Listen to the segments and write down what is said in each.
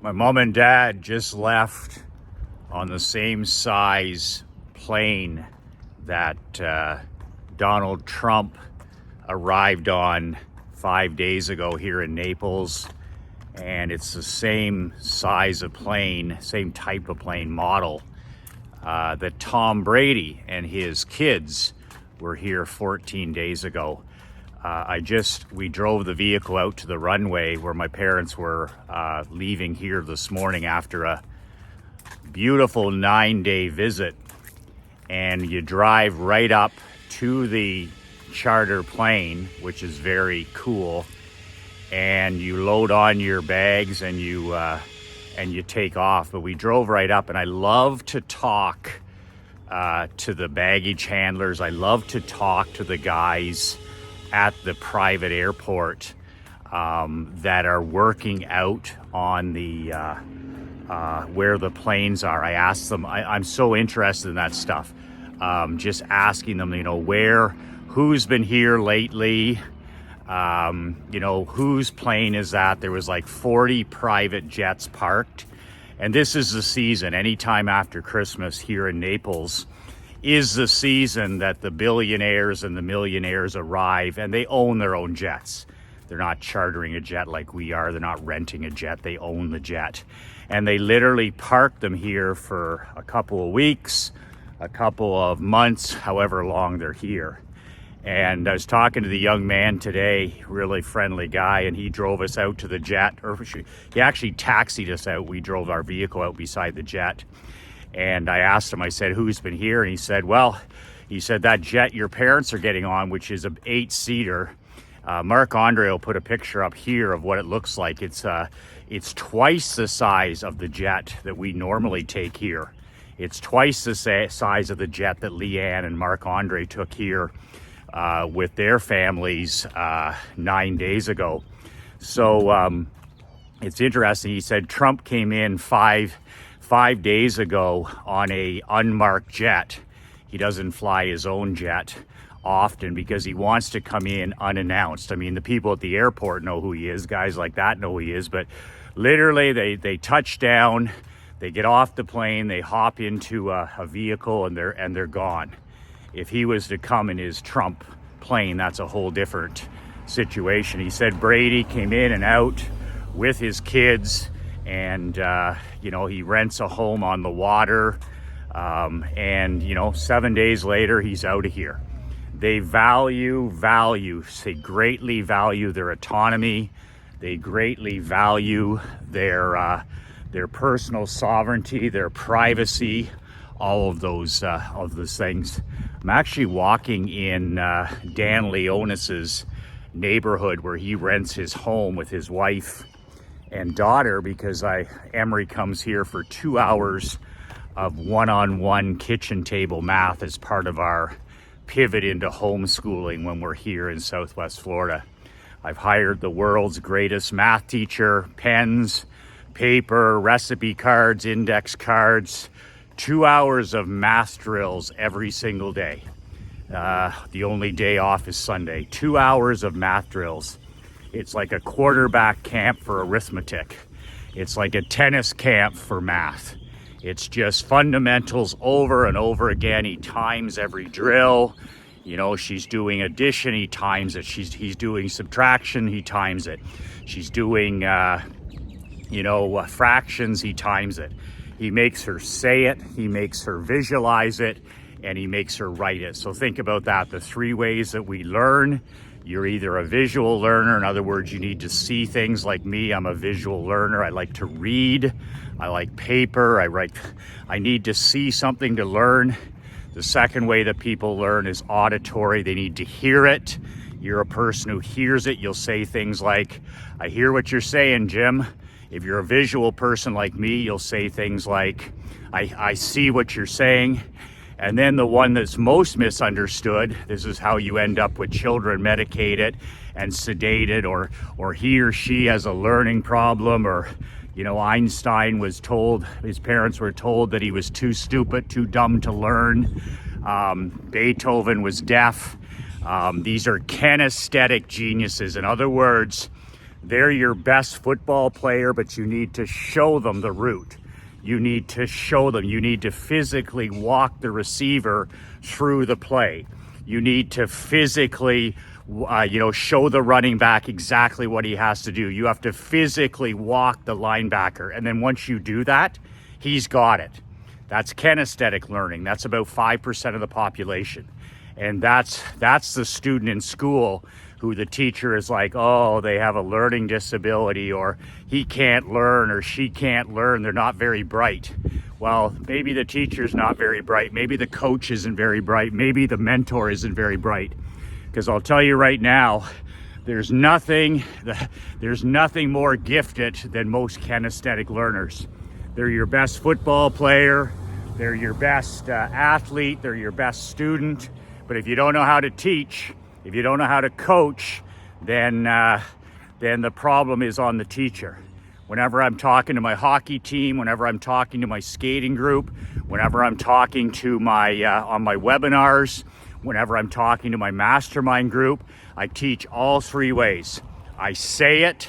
My mom and dad just left on the same size plane that Donald Trump arrived on 5 days ago here in Naples. And it's the same size of plane, same type of plane model that Tom Brady and his kids were here 14 days ago. We drove the vehicle out to the runway where my parents were leaving here this morning after a beautiful 9-day visit. And you drive right up to the charter plane, which is very cool. And you load on your bags and you take off. But we drove right up, and I love to talk to the baggage handlers. I love to talk to the guys at the private airport that are working out on the where the planes are. I ask them, I'm so interested in that stuff. Just asking them, who's been here lately? Whose plane is that? There was like 40 private jets parked. And this is the season, anytime after Christmas here in Naples, is the season that the billionaires and the millionaires arrive, and they own their own jets. They're not chartering a jet like we are. They're not renting a jet. They own the jet. And they literally park them here for a couple of weeks, a couple of months, however long they're here. And I was talking to the young man today, really friendly guy, and he drove us out to the jet, or he actually taxied us out. We drove our vehicle out beside the jet. And I asked him, I said, who's been here? And he said, that jet your parents are getting on, which is an 8-seater. Mark Andre will put a picture up here of what it looks like. It's twice the size of the jet that we normally take here. It's twice the size of the jet that Leanne and Mark Andre took here with their families 9 days ago. So it's interesting. He said Trump came in five days ago on a unmarked jet. He doesn't fly his own jet often because he wants to come in unannounced. I mean, the people at the airport know who he is. Guys like that know who he is. But literally, they touch down, they get off the plane, they hop into a vehicle, and they're gone. If he was to come in his Trump plane, that's a whole different situation. He said Brady came in and out with his kids, and he rents a home on the water, and 7 days later he's out of here. They they greatly value their autonomy. They greatly value their personal sovereignty, their privacy, all of those things. I'm actually walking in Dan Leonis's neighborhood where he rents his home with his wife and daughter, because Emery comes here for 2 hours of one-on-one kitchen table math as part of our pivot into homeschooling when we're here in Southwest Florida. I've hired the world's greatest math teacher, pens, paper, recipe cards, index cards, 2 hours of math drills every single day. The only day off is Sunday. 2 hours of math drills. It's like a quarterback camp for arithmetic. It's like a tennis camp for math. It's just fundamentals over and over again. He times every drill. She's doing addition, he times it. He's doing subtraction, he times it. She's doing, fractions, he times it. He makes her say it, he makes her visualize it, and he makes her write it. So think about that. The 3 ways that we learn. You're either a visual learner. In other words, you need to see things like me. I'm a visual learner. I like to read. I like paper. I need to see something to learn. The second way that people learn is auditory. They need to hear it. You're a person who hears it. You'll say things like, I hear what you're saying, Jim. If you're a visual person like me, you'll say things like, I see what you're saying. And then the one that's most misunderstood, this is how you end up with children medicated and sedated, or he or she has a learning problem, or Einstein was told, his parents were told that he was too stupid, too dumb to learn. Beethoven was deaf. These are kinesthetic geniuses. In other words, They're your best football player, but you need to show them the route. You need to show them. You need to physically walk the receiver through the play. You need to physically, show the running back exactly what he has to do. You have to physically walk the linebacker. And then once you do that, he's got it. That's kinesthetic learning. That's about 5% of the population. And that's the student in school who the teacher is like, oh, they have a learning disability, or he can't learn, or she can't learn. They're not very bright. Well, maybe the teacher's not very bright. Maybe the coach isn't very bright. Maybe the mentor isn't very bright. Because I'll tell you right now, there's nothing more gifted than most kinesthetic learners. They're your best football player. They're your best athlete. They're your best student. But if you don't know how to teach, if you don't know how to coach, then the problem is on the teacher. Whenever I'm talking to my hockey team, whenever I'm talking to my skating group, whenever I'm talking to my on my webinars, whenever I'm talking to my mastermind group, I teach all three ways. I say it,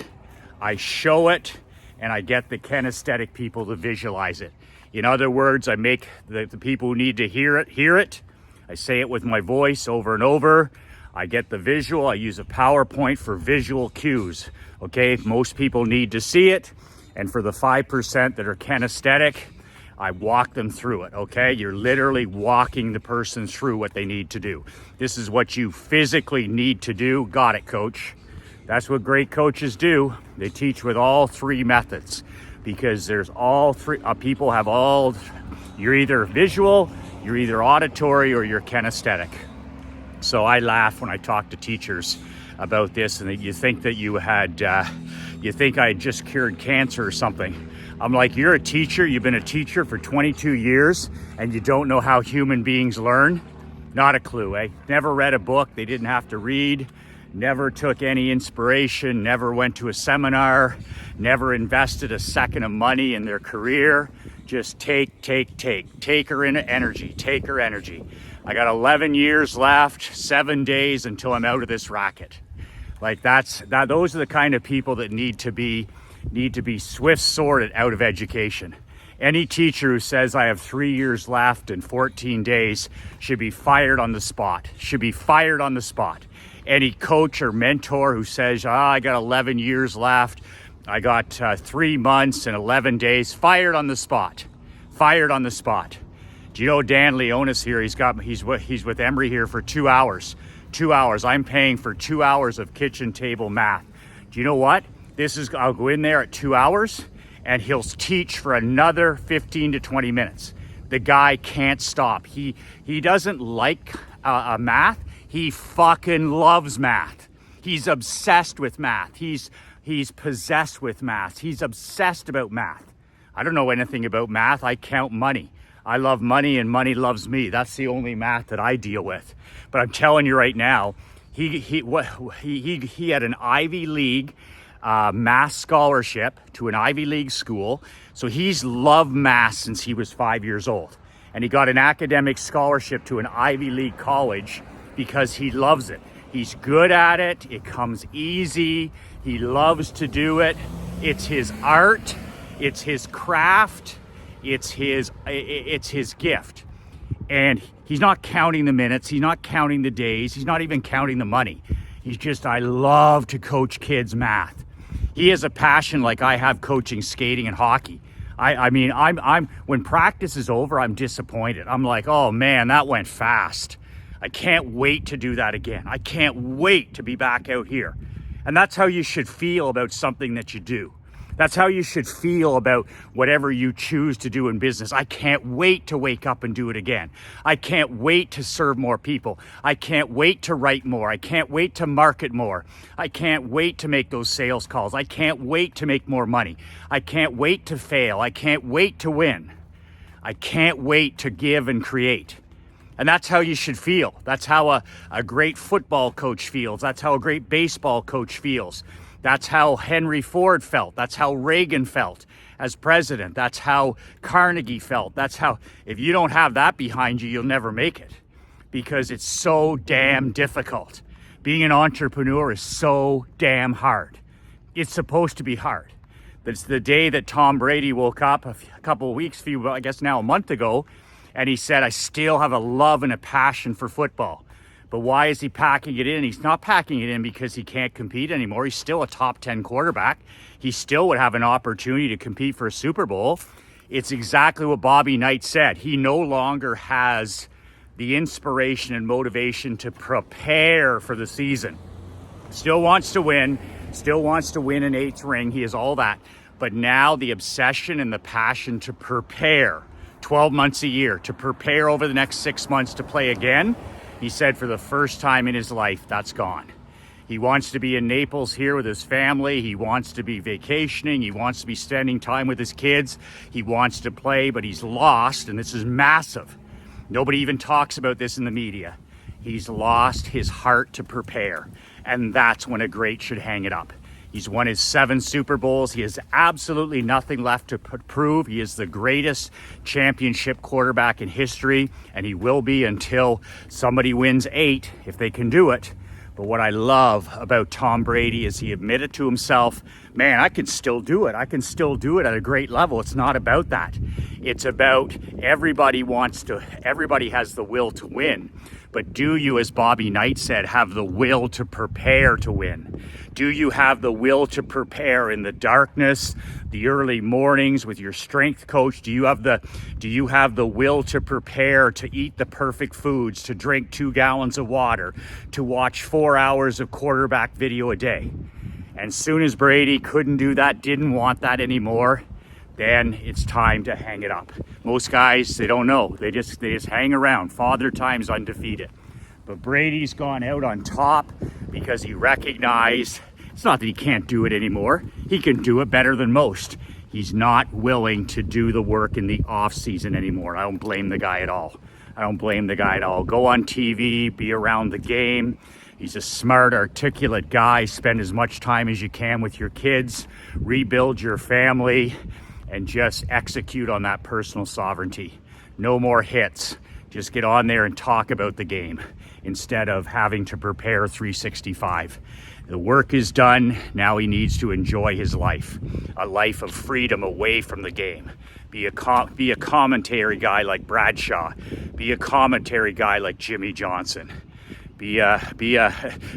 I show it, and I get the kinesthetic people to visualize it. In other words, I make the people who need to hear it. I say it with my voice over and over. I get the visual. I use a PowerPoint for visual cues. Okay, most people need to see it. And for the 5% that are kinesthetic, I walk them through it. Okay, you're literally walking the person through what they need to do. This is what you physically need to do. Got it, coach. That's what great coaches do. They teach with all three methods, because there's all three. People have all. You're either visual, you're either auditory, or you're kinesthetic. So I laugh when I talk to teachers about this, and that you think that you think I had just cured cancer or something. I'm like, you're a teacher, you've been a teacher for 22 years, and you don't know how human beings learn? Not a clue, eh? Never read a book they didn't have to read, never took any inspiration, never went to a seminar, never invested a second of money in their career. Just take her energy, take her energy. I got 11 years left, 7 days until I'm out of this racket. Like those are the kind of people that need to be swift sorted out of education. Any teacher who says I have 3 years left and 14 days should be fired on the spot. Any coach or mentor who says, I got 11 years left, I got 3 months and 11 days, fired on the spot. Do you know Dan Leonis here? He's with Emory here for 2 hours. 2 hours. I'm paying for 2 hours of kitchen table math. Do you know what? I'll go in there at 2 hours and he'll teach for another 15 to 20 minutes. The guy can't stop. He doesn't like math. He fucking loves math. He's obsessed with math. He's possessed with math. He's obsessed about math. I don't know anything about math. I count money. I love money and money loves me. That's the only math that I deal with. But I'm telling you right now, he had an Ivy League math scholarship to an Ivy League school. So he's loved math since he was 5 years old. And he got an academic scholarship to an Ivy League college because he loves it. He's good at it. It comes easy. He loves to do it. It's his art. It's his craft. It's his gift. And he's not counting the minutes. He's not counting the days. He's not even counting the money. He's just, I love to coach kids math. He has a passion like I have coaching skating and hockey. I mean, when practice is over, I'm disappointed. I'm like, oh man, that went fast. I can't wait to do that again. I can't wait to be back out here. And that's how you should feel about something that you do. That's how you should feel about whatever you choose to do in business. I can't wait to wake up and do it again. I can't wait to serve more people. I can't wait to write more. I can't wait to market more. I can't wait to make those sales calls. I can't wait to make more money. I can't wait to fail. I can't wait to win. I can't wait to give and create. And that's how you should feel. That's how a great football coach feels. That's how a great baseball coach feels. That's how Henry Ford felt. That's how Reagan felt as president. That's how Carnegie felt. That's how, if you don't have that behind you, you'll never make it, because it's so damn difficult. Being an entrepreneur is so damn hard. it's supposed to be hard. That's the day that Tom Brady woke up a couple of weeks, I guess now a month ago, and he said, I still have a love and a passion for football. But why is he packing it in? He's not packing it in because he can't compete anymore. He's still a top 10 quarterback. He still would have an opportunity to compete for a Super Bowl. It's exactly what Bobby Knight said. He no longer has the inspiration and motivation to prepare for the season. Still wants to win an eighth ring. He has all that. But now the obsession and the passion to prepare 12 months a year, to prepare over the next 6 months to play again, he said for the first time in his life, that's gone. He wants to be in Naples here with his family. He wants to be vacationing. He wants to be spending time with his kids. He wants to play, but he's lost, and this is massive. Nobody even talks about this in the media. He's lost his heart to prepare, and that's when a great should hang it up. He's won his 7 Super Bowls. He has absolutely nothing left to prove. He is the greatest championship quarterback in history, and he will be until somebody wins 8, if they can do it. But what I love about Tom Brady is he admitted to himself, man, I can still do it. I can still do it at a great level. It's not about that. It's about everybody has the will to win. But do you, as Bobby Knight said, have the will to prepare to win? Do you have the will to prepare in the darkness, the early mornings with your strength coach? Do you have the will to prepare to eat the perfect foods, to drink 2 gallons of water, to watch 4 hours of quarterback video a day? And soon as Brady couldn't do that, didn't want that anymore, then it's time to hang it up. Most guys, they don't know. They just hang around. Father Time's undefeated. But Brady's gone out on top because he recognized it's not that he can't do it anymore. He can do it better than most. He's not willing to do the work in the off season anymore. I don't blame the guy at all. Go on TV, be around the game. He's a smart, articulate guy. Spend as much time as you can with your kids. Rebuild your family. And just execute on that personal sovereignty. No more hits. Just get on there and talk about the game instead of having to prepare 365. The work is done. Now he needs to enjoy his life. A life of freedom away from the game. Be a commentary guy like Bradshaw. Be a commentary guy like Jimmy Johnson.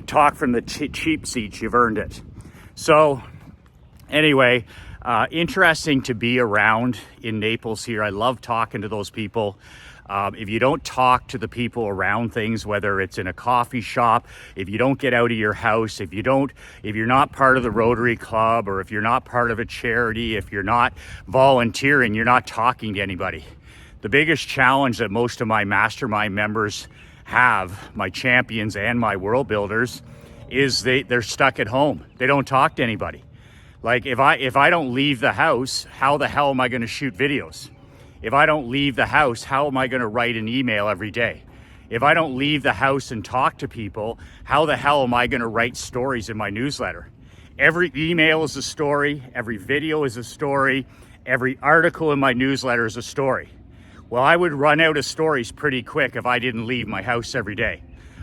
Talk from the cheap seats. You've earned it. So anyway, interesting to be around in Naples here. I love talking to those people. If you don't talk to the people around things, whether it's in a coffee shop, if you don't get out of your house, if you're not part of the Rotary Club, or if you're not part of a charity, if you're not volunteering, you're not talking to anybody. The biggest challenge that most of my mastermind members have, my champions and my world builders, is they're stuck at home. They don't talk to anybody. Like if I don't leave the house, how the hell am I going to shoot videos? If I don't leave the house, how am I going to write an email every day? If I don't leave the house and talk to people, how the hell am I going to write stories in my newsletter? Every email is a story. Every video is a story. Every article in my newsletter is a story. Well, I would run out of stories pretty quick if I didn't leave my house every day.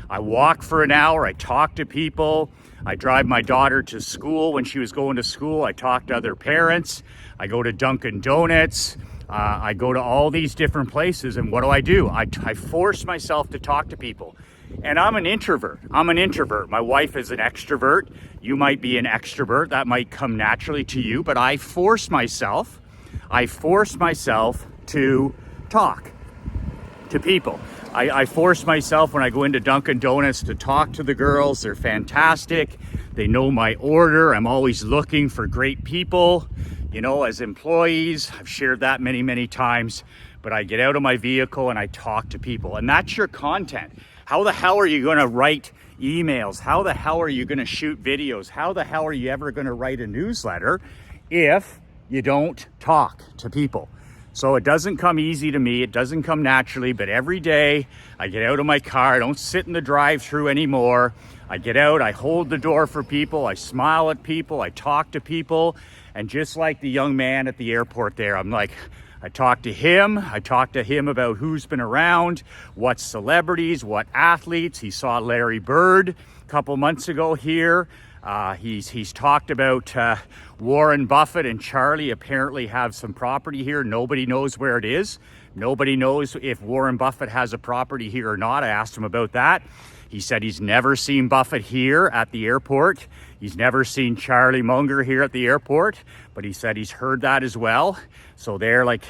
I walk for an hour. I talk to people. I drive my daughter to school when she was going to school. I talk to other parents. I go to Dunkin' Donuts. I go to all these different places. And what do? I force myself to talk to people. And I'm an introvert. My wife is an extrovert. You might be an extrovert. That might come naturally to you. But I force myself to talk to people. I force myself when I go into Dunkin' Donuts to talk to the girls. They're fantastic. They know my order. I'm always looking for great people, as employees. I've shared that many, many times. But I get out of my vehicle and I talk to people. And that's your content. How the hell are you going to write emails? How the hell are you going to shoot videos? How the hell are you ever going to write a newsletter if you don't talk to people? So it doesn't come easy to me. It doesn't come naturally, but every day I get out of my car. I don't sit in the drive-thru anymore. I get out, I hold the door for people. I smile at people. I talk to people. And just like the young man at the airport there, I talk to him about who's been around, what celebrities, what athletes. He saw Larry Bird a couple months ago here. He's talked about Warren Buffett and Charlie apparently have some property here. Nobody knows where it is. Nobody knows if Warren Buffett has a property here or not. I asked him about that. He said he's never seen Buffett here at the airport. He's never seen Charlie Munger here at the airport, but he said he's heard that as well. So they're like,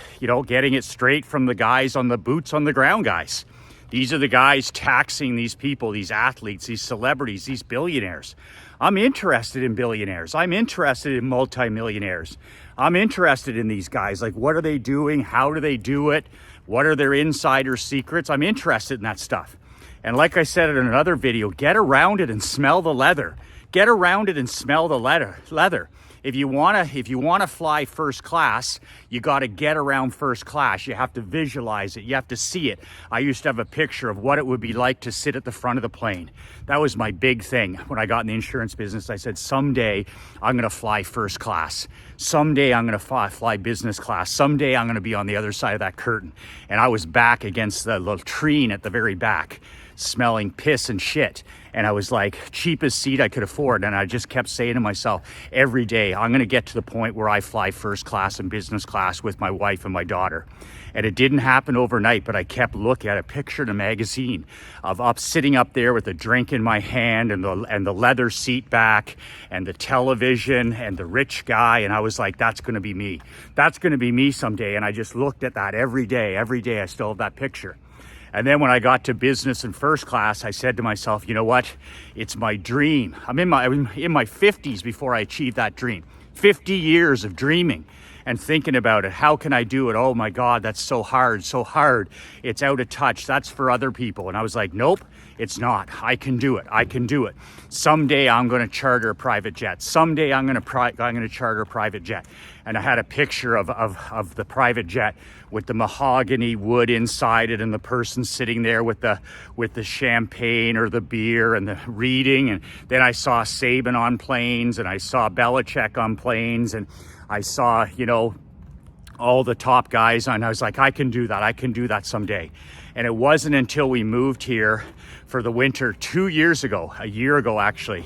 getting it straight from the guys on the boots on the ground guys. These are the guys taxing these people, these athletes, these celebrities, these billionaires. I'm interested in billionaires. I'm interested in multimillionaires. I'm interested in these guys. Like, what are they doing? How do they do it? What are their insider secrets? I'm interested in that stuff. And like I said in another video, get around it and smell the leather. Get around it and smell the leather. If you wanna fly first class, you got to get around first class. You have to visualize it. You have to see it. I used to have a picture of what it would be like to sit at the front of the plane. That was my big thing when I got in the insurance business. I said, someday I'm going to fly first class. Someday I'm going to fly business class. Someday I'm going to be on the other side of that curtain. And I was back against the latrine at the very back, smelling piss and shit. And I was like, cheapest seat I could afford. And I just kept saying to myself every day, I'm going to get to the point where I fly first class and business class with my wife and my daughter. And it didn't happen overnight, but I kept looking at a picture in a magazine of sitting up there with a drink in my hand and the leather seat back and the television and the rich guy. And I was like, that's going to be me. That's going to be me someday. And I just looked at that every day. Every day I still have that picture. And then when I got to business and first class, I said to myself, you know what? It's my dream. I'm in my 50s before I achieved that dream. 50 years of dreaming and thinking about it. How can I do it? Oh my God, that's so hard, so hard. It's out of touch. That's for other people. And I was like, nope, it's not. I can do it. I can do it. Someday I'm going to charter a private jet. Someday I'm going to charter a private jet. And I had a picture of the private jet with the mahogany wood inside it and the person sitting there with the champagne or the beer and the reading. And then I saw Saban on planes and I saw Belichick on planes and I saw, all the top guys on. I was like, I can do that. I can do that someday. And it wasn't until we moved here for the winter 2 years ago, a year ago actually,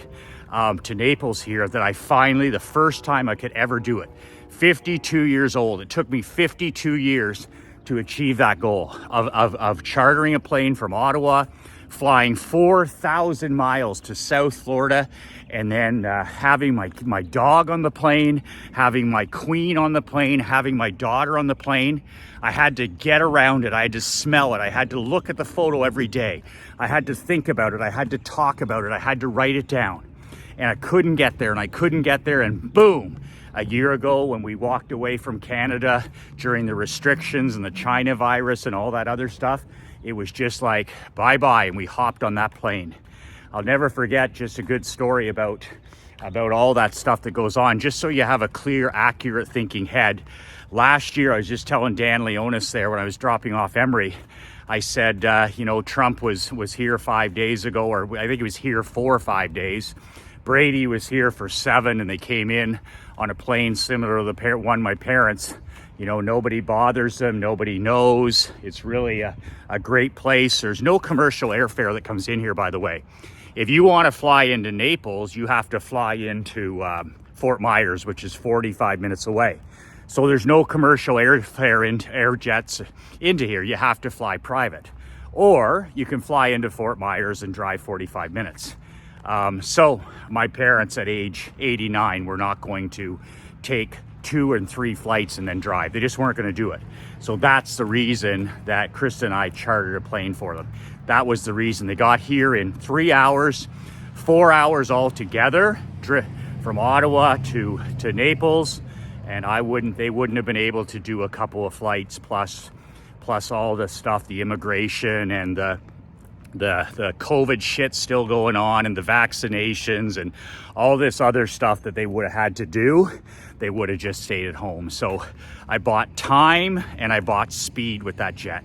to Naples here, that I finally, the first time I could ever do it. 52 years old. It took me 52 years to achieve that goal of chartering a plane from Ottawa, flying 4,000 miles to South Florida, and then having my dog on the plane, having my queen on the plane, having my daughter on the plane. I had to get around it. I had to smell it. I had to look at the photo every day. I had to think about it. I had to talk about it. I had to write it down. And I couldn't get there, and I couldn't get there, and boom. A year ago when we walked away from Canada during the restrictions and the China virus and all that other stuff, it was just like, bye-bye, and we hopped on that plane. I'll never forget just a good story about all that stuff that goes on, just so you have a clear, accurate thinking head. Last year, I was just telling Dan Leonis there when I was dropping off Emory, I said, Trump was here 5 days ago, or I think he was here 4 or 5 days. Brady was here for 7, and they came in on a plane similar to the one my parents. Nobody bothers them. Nobody knows. It's really a great place. There's no commercial airfare that comes in here, by the way. If you want to fly into Naples, you have to fly into Fort Myers, which is 45 minutes away. So there's no commercial airfare into air jets into here. You have to fly private. Or you can fly into Fort Myers and drive 45 minutes. So my parents at age 89 were not going to take 2 and 3 flights and then drive. They just weren't going to do it. So that's the reason that Krista and I chartered a plane for them. That was the reason. They got here in 3 hours, 4 hours altogether, from Ottawa to Naples. And they wouldn't have been able to do a couple of flights plus all the stuff, the immigration and the COVID shit still going on and the vaccinations and all this other stuff that they would have had to do. They would have just stayed at home. So I bought time and I bought speed with that jet.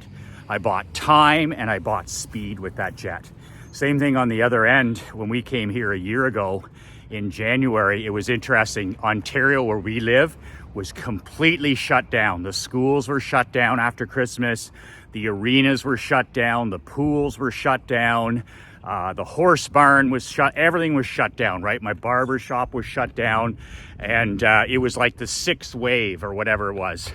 I bought time and I bought speed with that jet. Same thing on the other end. When we came here a year ago in January, it was interesting. Ontario, where we live, was completely shut down. The schools were shut down after Christmas. The arenas were shut down. The pools were shut down. The horse barn was shut. Everything was shut down, right? My barber shop was shut down. And it was like the 6th wave or whatever it was.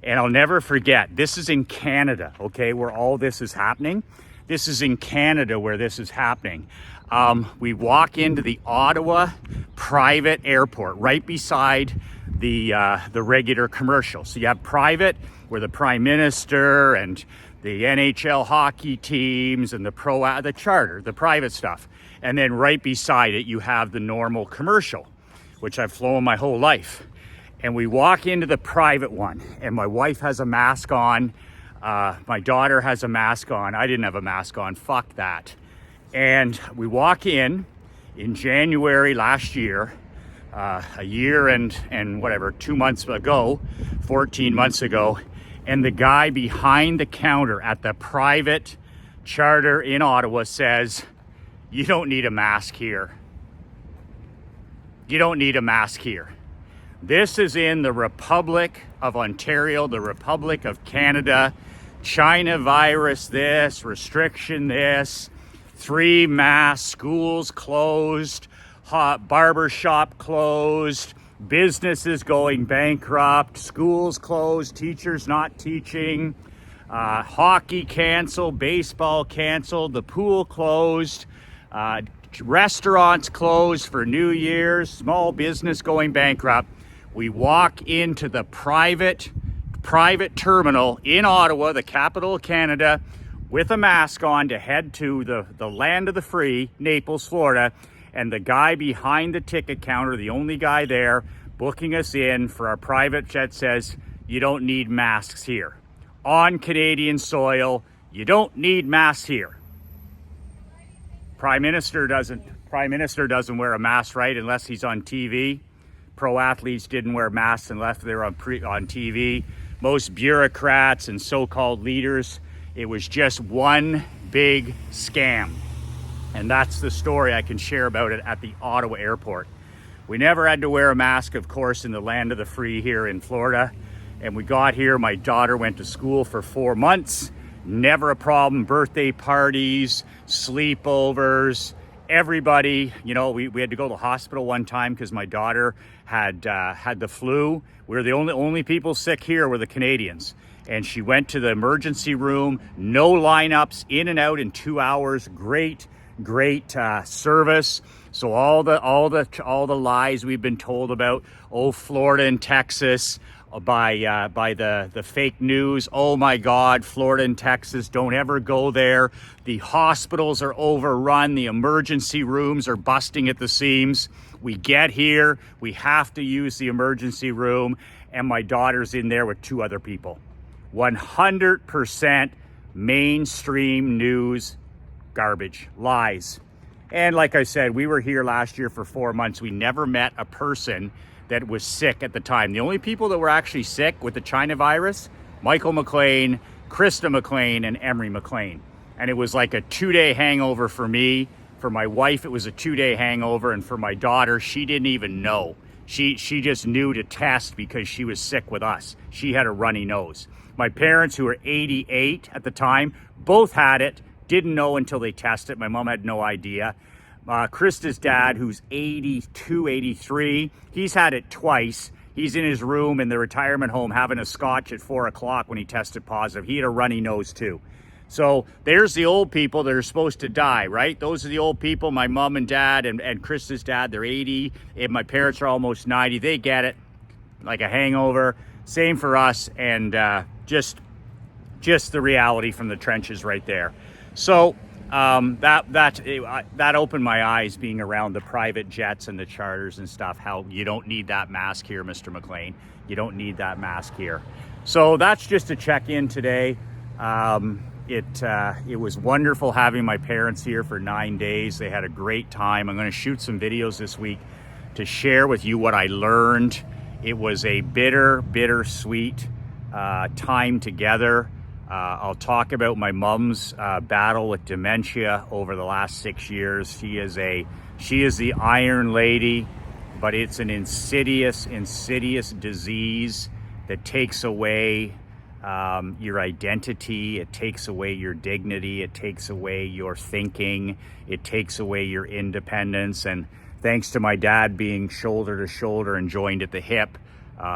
And I'll never forget, this is in Canada, okay, where all this is happening. This is in Canada where this is happening. We walk into the Ottawa private airport right beside the regular commercial. So you have private where the Prime Minister and the NHL hockey teams and the charter, the private stuff. And then right beside it, you have the normal commercial, which I've flown my whole life. And we walk into the private one, and my wife has a mask on. My daughter has a mask on. I didn't have a mask on. Fuck that. And we walk in January last year, a year and whatever, 2 months ago, 14 months ago. And the guy behind the counter at the private charter in Ottawa says, "You don't need a mask here. You don't need a mask here." This is in the Republic of Ontario, the Republic of Canada. China virus this, restriction this, 3 masks, schools closed, barber shop closed, businesses going bankrupt, schools closed, teachers not teaching, hockey canceled, baseball canceled, the pool closed, restaurants closed for New Year's, small business going bankrupt. We walk into the private terminal in Ottawa, the capital of Canada, with a mask on to head to the land of the free, Naples, Florida. And the guy behind the ticket counter, the only guy there, booking us in for our private jet says, "You don't need masks here." On Canadian soil, you don't need masks here. Prime Minister doesn't wear a mask, right, unless he's on TV. Pro athletes didn't wear masks unless they were on TV. Most bureaucrats and so-called leaders, it was just one big scam. And that's the story I can share about it at the Ottawa airport. We never had to wear a mask, of course, in the land of the free here in Florida. And we got here, my daughter went to school for 4 months. Never a problem, birthday parties, sleepovers, everybody, you know, we had to go to the hospital one time because my daughter had the flu. We were the only people sick here were the Canadians. And she went to the emergency room, no lineups, in and out in 2 hours, great service. So all the lies we've been told about, Florida and Texas, by the fake news. Oh my God, Florida and Texas, don't ever go there. The hospitals are overrun. The emergency rooms are busting at the seams. We get here, we have to use the emergency room, and my daughter's in there with 2 other people. 100% mainstream news garbage, lies. And like I said, we were here last year for 4 months. We never met a person that was sick at the time. The only people that were actually sick with the China virus, Michael McLean, Krista McLean, and Emery McLean. And it was like a 2-day hangover for me. For my wife, it was a 2-day hangover. And for my daughter, she didn't even know. She just knew to test because she was sick with us. She had a runny nose. My parents, who were 88 at the time, both had it. Didn't know until they tested. My mom had no idea. Krista's dad, who's 82, 83, he's had it twice. He's in his room in the retirement home having a scotch at 4 o'clock when he tested positive. He had a runny nose too. So there's the old people that are supposed to die, right? Those are the old people, my mom and dad and Krista's dad, they're 80, and my parents are almost 90. They get it, like a hangover. Same for us, and just the reality from the trenches right there. So that opened my eyes, being around the private jets and the charters and stuff, how you don't need that mask here, Mr. McLean. You don't need that mask here. So that's just a check-in today. It was wonderful having my parents here for 9 days. They had a great time. I'm going to shoot some videos this week to share with you what I learned. It was a bittersweet time together. I'll talk about my mom's battle with dementia over the last 6 years. She is the Iron Lady, but it's an insidious disease that takes away your identity. It takes away your dignity. It takes away your thinking. It takes away your independence. And thanks to my dad being shoulder to shoulder and joined at the hip,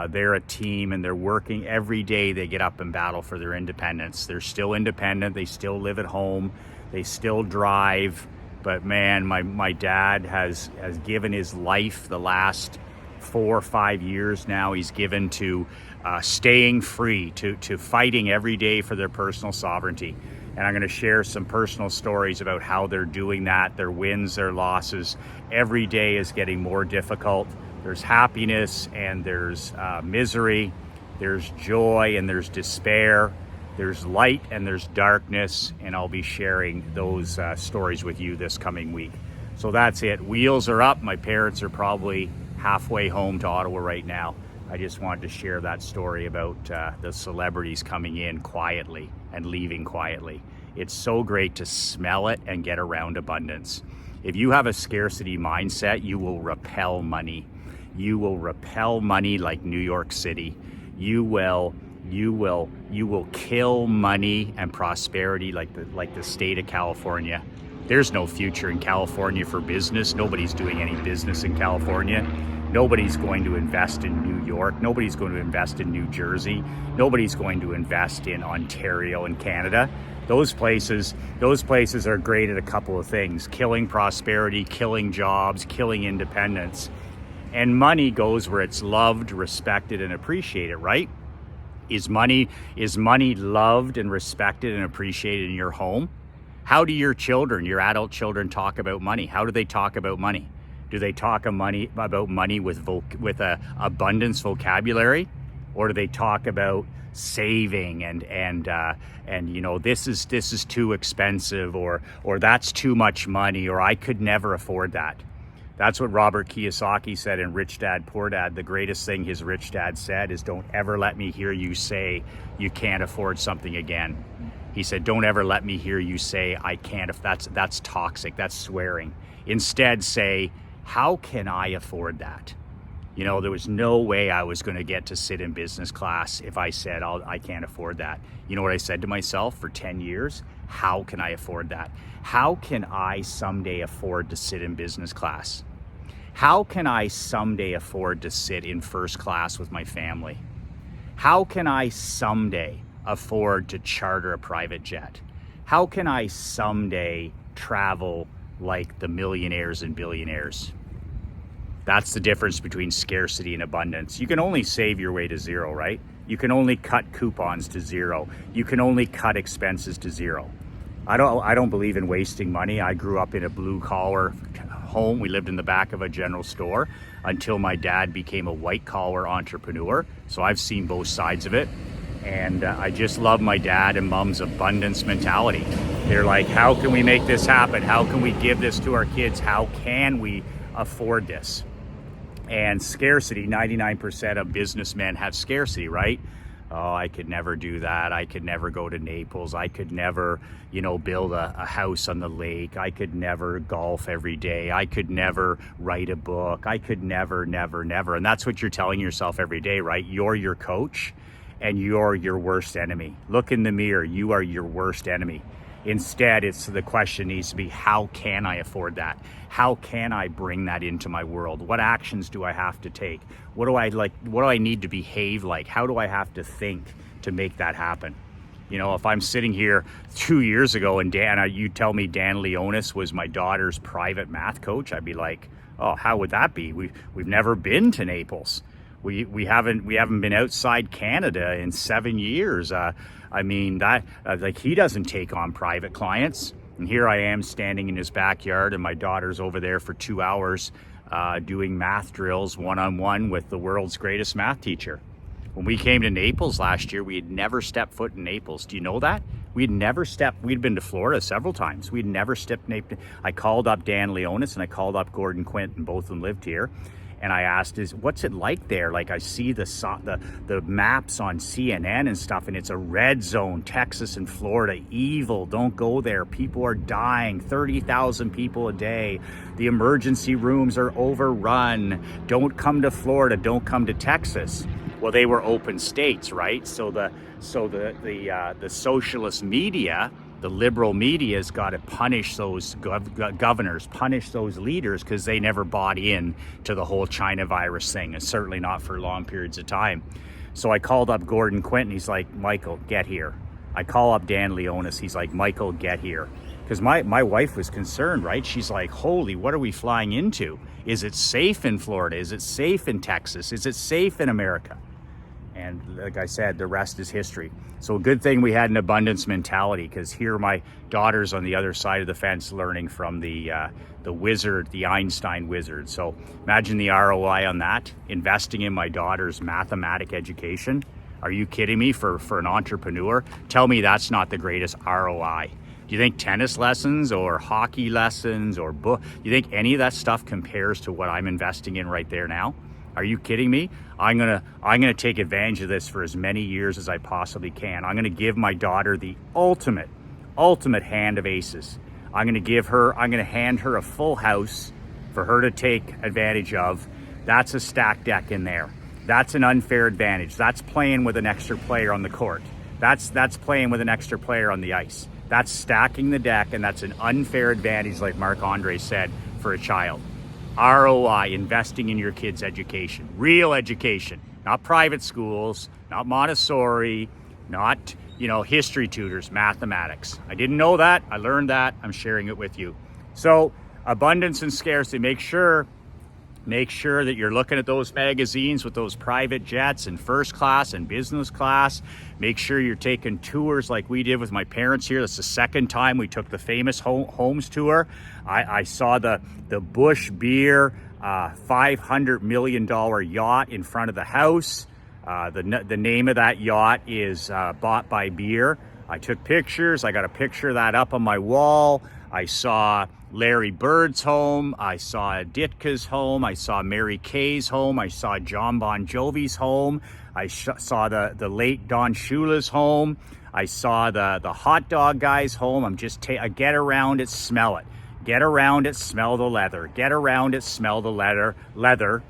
they're a team and they're working every day. They get up and battle for their independence. They're still independent. They still live at home. They still drive. But man, my dad has given his life the last 4 or 5 years now. He's given to staying free, to fighting every day for their personal sovereignty. And I'm going to share some personal stories about how they're doing that, their wins, their losses. Every day is getting more difficult. There's happiness and there's misery, there's joy and there's despair, there's light and there's darkness, and I'll be sharing those stories with you this coming week. So that's it. Wheels are up. My parents are probably halfway home to Ottawa right now. I just wanted to share that story about the celebrities coming in quietly and leaving quietly. It's so great to smell it and get around abundance. If you have a scarcity mindset, you will repel money. You will repel money like New York City. You will kill money and prosperity like the state of California. There's no future in California for business. Nobody's doing any business in California. Nobody's going to invest in New York. Nobody's going to invest in New Jersey. Nobody's going to invest in Ontario and Canada. Those places are great at a couple of things: killing prosperity, killing jobs, killing independence. And money goes where it's loved, respected, and appreciated, right? Is money loved and respected and appreciated in your home? How do your children, your adult children, talk about money? How do they talk about money? Do they talk about money with a abundance vocabulary, or do they talk about saving and you know, this is too expensive, or that's too much money, or I could never afford that? That's what Robert Kiyosaki said in Rich Dad, Poor Dad. The greatest thing his rich dad said is, don't ever let me hear you say you can't afford something again. He said, don't ever let me hear you say I can't. If that's toxic, that's swearing. Instead say, how can I afford that? You know, there was no way I was going to get to sit in business class if I said I can't afford that. You know what I said to myself for 10 years? How can I afford that? How can I someday afford to sit in business class? How can I someday afford to sit in first class with my family? How can I someday afford to charter a private jet? How can I someday travel like the millionaires and billionaires? That's the difference between scarcity and abundance. You can only save your way to zero, right? You can only cut coupons to zero. You can only cut expenses to zero. I don't believe in wasting money. I grew up in a blue collar home. We lived in the back of a general store until my dad became a white collar entrepreneur. So I've seen both sides of it. And I just love my dad and mom's abundance mentality. They're like, how can we make this happen? How can we give this to our kids? How can we afford this? And scarcity, 99% of businessmen have scarcity, right? Oh, I could never do that. I could never go to Naples. I could never, build a house on the lake. I could never golf every day. I could never write a book. I could never. And that's what you're telling yourself every day, right? You're your coach and you're your worst enemy. Look in the mirror. You are your worst enemy. Instead, the question needs to be, how can I afford that? How can I bring that into my world? What actions do I have to take? What do I need to behave like? How do I have to think to make that happen? If I'm sitting here 2 years ago and you tell me Dan Leonis was my daughter's private math coach, I'd be like, oh, how would that be? We've never been to Naples. We haven't been outside Canada in 7 years. He doesn't take on private clients. And here I am standing in his backyard, and my daughter's over there for 2 hours doing math drills one-on-one with the world's greatest math teacher. When we came to Naples last year, we had never stepped foot in Naples. Do you know that? We'd been to Florida several times. We'd never stepped Naples. I called up Dan Leonis and I called up Gordon Quint, and both of them lived here. And I asked, what's it like there? Like, I see the maps on CNN and stuff, and it's a red zone, Texas and Florida, evil, don't go there. People are dying, 30,000 people a day. The emergency rooms are overrun. Don't come to Florida, don't come to Texas. Well, they were open states, right? So the socialist media, the liberal media, has got to punish those governors, punish those leaders, because they never bought in to the whole China virus thing, and certainly not for long periods of time. So I called up Gordon Quinton. He's like, Michael, get here. I call up Dan Leonis. He's like, Michael, get here. Because my wife was concerned, right? She's like, holy, what are we flying into? Is it safe in Florida? Is it safe in Texas? Is it safe in America? And like I said, the rest is history. So a good thing we had an abundance mentality, because here my daughter's on the other side of the fence learning from the wizard, the Einstein wizard. So imagine the ROI on that, investing in my daughter's mathematic education. Are you kidding me? For an entrepreneur, tell me that's not the greatest ROI. Do you think tennis lessons or hockey lessons or do you think any of that stuff compares to what I'm investing in right there now? Are you kidding me? I'm gonna take advantage of this for as many years as I possibly can. I'm gonna give my daughter the ultimate hand of aces. I'm gonna hand her a full house for her to take advantage of. That's a stacked deck in there. That's an unfair advantage. That's playing with an extra player on the court. That's playing with an extra player on the ice. That's stacking the deck, and that's an unfair advantage, like Marc-Andre said, for a child. ROI, investing in your kids' education, real education, not private schools, not Montessori, not, history tutors, mathematics. I didn't know that. I learned that. I'm sharing it with you. So abundance and scarcity, make sure that you're looking at those magazines with those private jets and first class and business class. Make sure you're taking tours like we did with my parents here. That's the second time we took the famous homes tour. I saw the Bush Beer $500 million yacht in front of the house. The name of that yacht is Bought by Beer. I took pictures. I got a picture of that up on my wall. I saw Larry Bird's home. I saw Ditka's home. I saw Mary Kay's home. I saw John Bon Jovi's home. I saw the late Don Shula's home. I saw the hot dog guy's home. I get around it, smell it. Get around it, smell the leather. Get around it, smell the leather,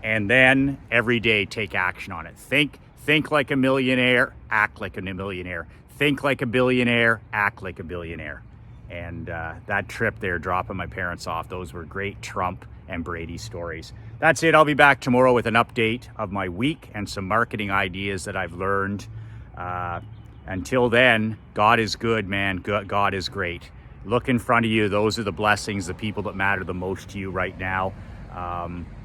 and then every day take action on it. Think like a millionaire, act like a millionaire. Think like a billionaire, act like a billionaire. And that trip there, dropping my parents off, those were great Trump and Brady stories. That's it. I'll be back tomorrow with an update of my week and some marketing ideas that I've learned. Until then, God is good, man. God is great. Look in front of you. Those are the blessings, the people that matter the most to you right now.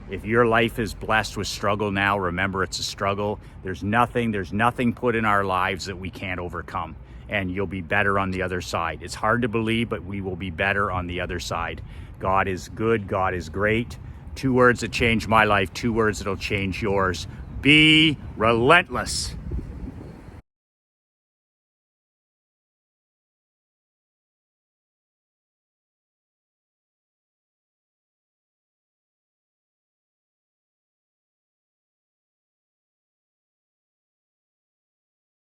If your life is blessed with struggle now, remember it's a struggle. There's nothing put in our lives that we can't overcome. And you'll be better on the other side. It's hard to believe, but we will be better on the other side. God is good. God is great. 2 words that changed my life, 2 words that'll change yours. Be relentless.